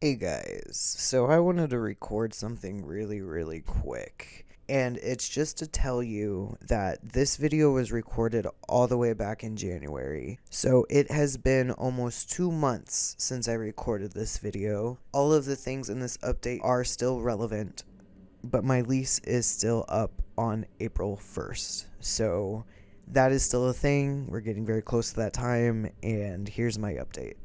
Hey guys, so I wanted to record something really quick. And it's just to tell you that this video was recorded all the way back in January. So it has been almost 2 months since I recorded this video. All of the things in this update are still relevant, but my lease is still up on April 1st. So that is still a thing. We're getting very close to that time, and here's my update.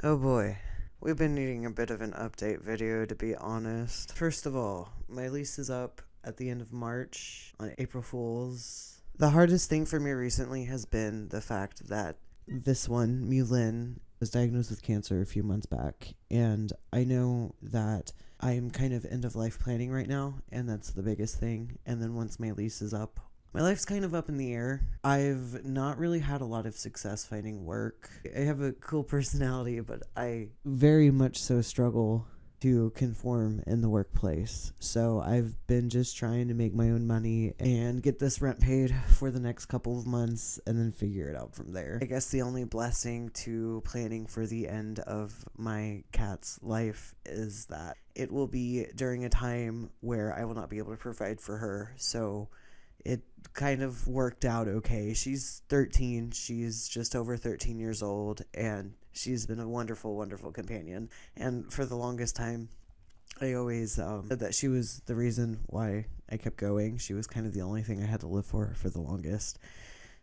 Oh boy. We've been needing a bit of an update video, to be honest. First of all, my lease is up at the end of March on April Fool's. The hardest thing for me recently has been the fact that this one, Mulin, was diagnosed with cancer a few months back, and I know that I'm kind of end of life planning right now, and that's the biggest thing. And then once my lease is up, my life's kind of up in the air. I've not really had a lot of success finding work. I have a cool personality, but I very much so struggle to conform in the workplace. So I've been just trying to make my own money and get this rent paid for the next couple of months and then figure it out from there. I guess the only blessing to planning for the end of my cat's life is that it will be during a time where I will not be able to provide for her. So it kind of worked out okay. She's 13. She's just over 13 years old, and she's been a wonderful companion. And for the longest time, I always said that she was the reason why I kept going. She was kind of the only thing I had to live for the longest.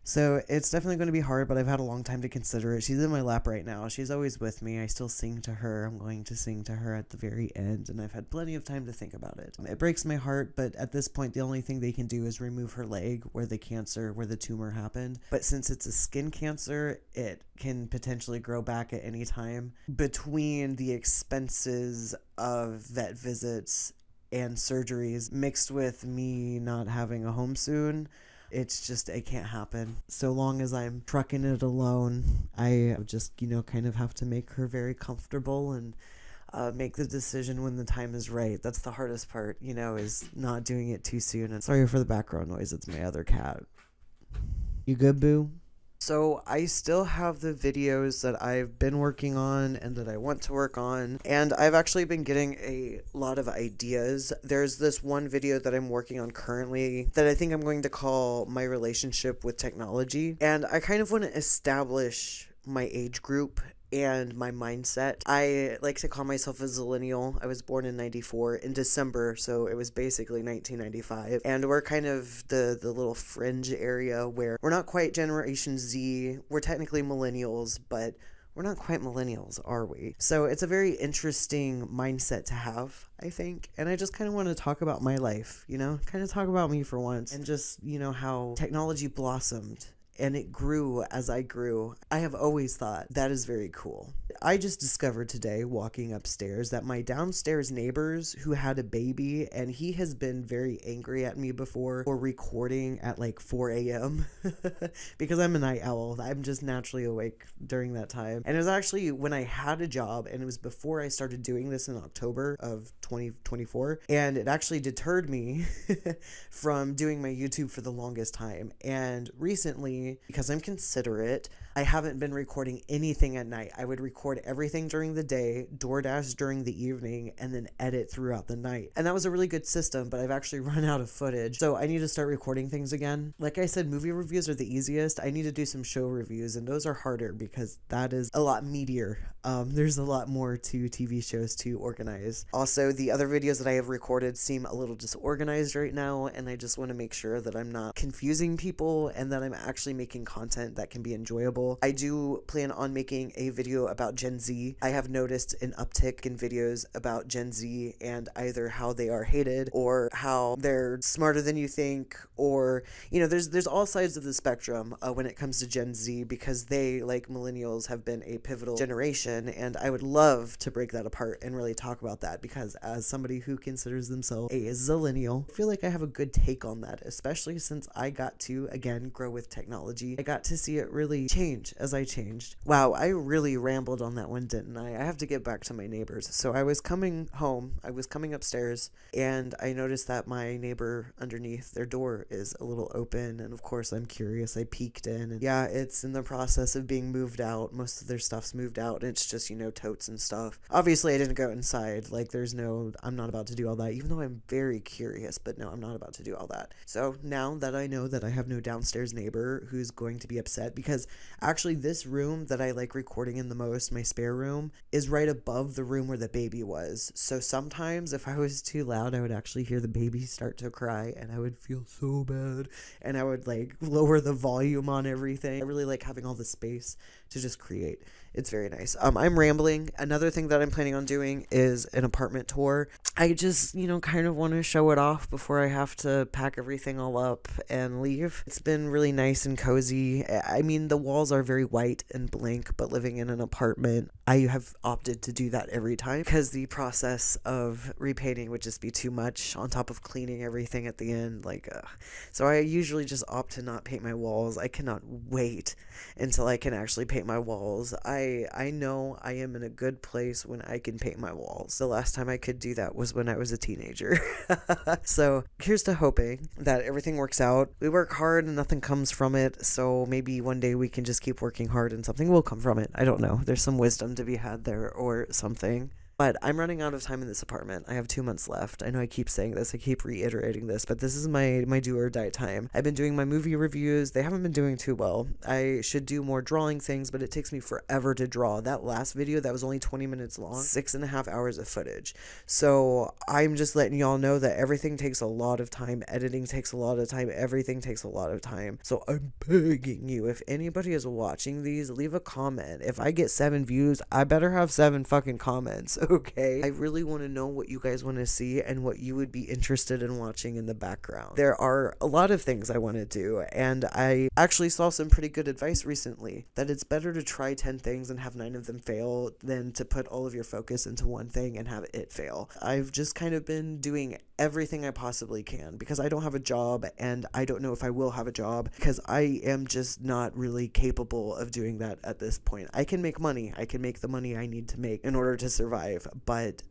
So it's definitely going to be hard, but I've had a long time to consider it. She's in my lap right now. She's always with me. I still sing to her. I'm going to sing to her at the very end, and I've had plenty of time to think about it. It breaks my heart, but at this point, the only thing they can do is remove her leg where the tumor happened. But since it's a skin cancer, it can potentially grow back at any time. Between the expenses of vet visits and surgeries mixed with me not having a home soon, it can't happen. So long as I'm trucking it alone, I just, kind of have to make her very comfortable and make the decision when the time is right. That's the hardest part, is not doing it too soon. And sorry for the background noise. It's my other cat. You good, boo? So I still have the videos that I've been working on and that I want to work on, and I've actually been getting a lot of ideas. There's this one video that I'm working on currently that I think I'm going to call My Relationship with Technology, and I kind of want to establish my age group and my mindset. I like to call myself a zillennial. I was born in 94 in December, so it was basically 1995. And we're kind of the little fringe area where we're not quite Generation Z. We're technically millennials, but we're not quite millennials, are we? So it's a very interesting mindset to have, I think. And I just kind of want to talk about my life, kind of talk about me for once, and just, how technology blossomed and it grew as I grew. I have always thought that is very cool. I just discovered today, walking upstairs, that my downstairs neighbors who had a baby, and he has been very angry at me before for recording at like 4 a.m. because I'm a night owl. I'm just naturally awake during that time. And it was actually when I had a job, and it was before I started doing this in October of 2024. And it actually deterred me from doing my YouTube for the longest time. And recently, because I'm considerate, I haven't been recording anything at night. I would record everything during the day, DoorDash during the evening, and then edit throughout the night. And that was a really good system, but I've actually run out of footage. So I need to start recording things again. Like I said, movie reviews are the easiest. I need to do some show reviews, and those are harder because that is a lot meatier. There's a lot more to TV shows to organize. Also, the other videos that I have recorded seem a little disorganized right now, and I just want to make sure that I'm not confusing people and that I'm actually making content that can be enjoyable. I do plan on making a video about Gen Z. I have noticed an uptick in videos about Gen Z and either how they are hated or how they're smarter than you think, or there's all sides of the spectrum when it comes to Gen Z, because they, like millennials, have been a pivotal generation, and I would love to break that apart and really talk about that, because as somebody who considers themselves a zillennial, I feel like I have a good take on that, especially since I got to, again, grow with technology. I got to see it really change as I changed. Wow, I really rambled on that one, didn't I? I have to get back to my neighbors. So I was coming home, I was coming upstairs, and I noticed that my neighbor underneath their door is a little open, and of course I'm curious. I peeked in, and yeah, it's in the process of being moved out. Most of their stuff's moved out, and it's it's just, totes and stuff. Obviously, I didn't go inside. Like, I'm not about to do all that, even though I'm very curious, but no, I'm not about to do all that. So now that I know that I have no downstairs neighbor who's going to be upset, because actually this room that I like recording in the most, my spare room, is right above the room where the baby was. So sometimes if I was too loud, I would actually hear the baby start to cry, and I would feel so bad, and I would like lower the volume on everything. I really like having all the space to just create. It's very nice. I'm rambling. Another thing that I'm planning on doing is an apartment tour. I just, kind of want to show it off before I have to pack everything all up and leave. It's been really nice and cozy. I mean, the walls are very white and blank, but living in an apartment, I have opted to do that every time because the process of repainting would just be too much on top of cleaning everything at the end. So I usually just opt to not paint my walls. I cannot wait until I can actually paint my walls. I know I am in a good place when I can paint my walls. The last time I could do that was when I was a teenager. So here's to hoping that everything works out. We work hard and nothing comes from it. So maybe one day we can just keep working hard and something will come from it. I don't know. There's some wisdom to be had there or something. But I'm running out of time in this apartment. I have 2 months left. I know I keep saying this. I keep reiterating this, but this is my do or die time. I've been doing my movie reviews. They haven't been doing too well. I should do more drawing things, but it takes me forever to draw. That last video, that was only 20 minutes long, 6.5 hours of footage. So I'm just letting y'all know that everything takes a lot of time. Editing takes a lot of time. Everything takes a lot of time. So I'm begging you, if anybody is watching these, leave a comment. If I get 7 views, I better have 7 fucking comments. Okay, I really want to know what you guys want to see and what you would be interested in watching in the background. There are a lot of things I want to do, and I actually saw some pretty good advice recently that it's better to try 10 things and have 9 of them fail than to put all of your focus into one thing and have it fail. I've just kind of been doing everything I possibly can because I don't have a job, and I don't know if I will have a job because I am just not really capable of doing that at this point. I can make money. I can make the money I need to make in order to survive, but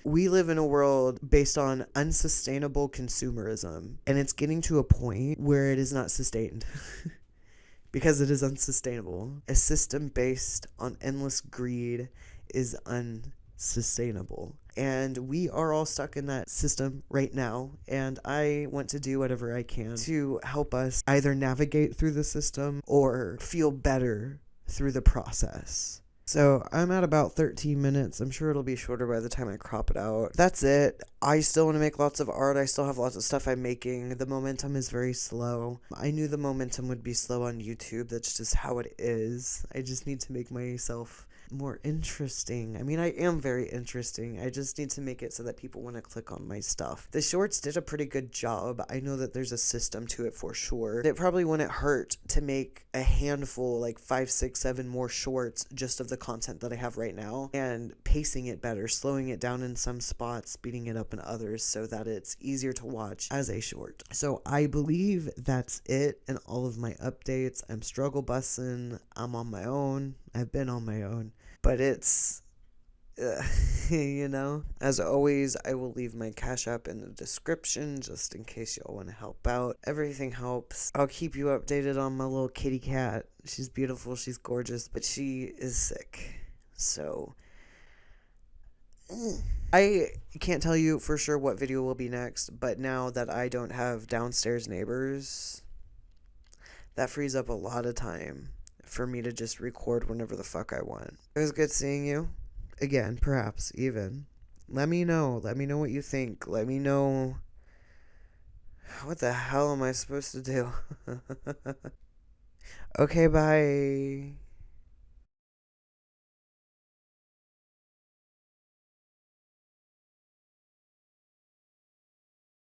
we live in a world based on unsustainable consumerism, and it's getting to a point where it is not sustained. Because it is unsustainable. A system based on endless greed is unsustainable. And we are all stuck in that system right now. And I want to do whatever I can to help us either navigate through the system or feel better through the process. So I'm at about 13 minutes. I'm sure it'll be shorter by the time I crop it out. That's it. I still want to make lots of art. I still have lots of stuff I'm making. The momentum is very slow. I knew the momentum would be slow on YouTube. That's just how it is. I just need to make myself more interesting. I mean, I am very interesting. I just need to make it so that people want to click on my stuff. The shorts did a pretty good job. I know that there's a system to it for sure. It probably wouldn't hurt to make a handful, like 5, 6, 7 more shorts just of the content that I have right now and pacing it better, slowing it down in some spots, speeding it up in others so that it's easier to watch as a short. So I believe that's it in all of my updates. I'm struggle bussing. I'm on my own. I've been on my own. But it's, as always, I will leave my Cash App in the description just in case y'all want to help out. Everything helps. I'll keep you updated on my little kitty cat. She's beautiful, she's gorgeous, but she is sick. So, I can't tell you for sure what video will be next, but now that I don't have downstairs neighbors, that frees up a lot of time for me to just record whenever the fuck I want. It was good seeing you. Again, perhaps, even. Let me know. Let me know what you think. Let me know... What the hell am I supposed to do? Okay, bye.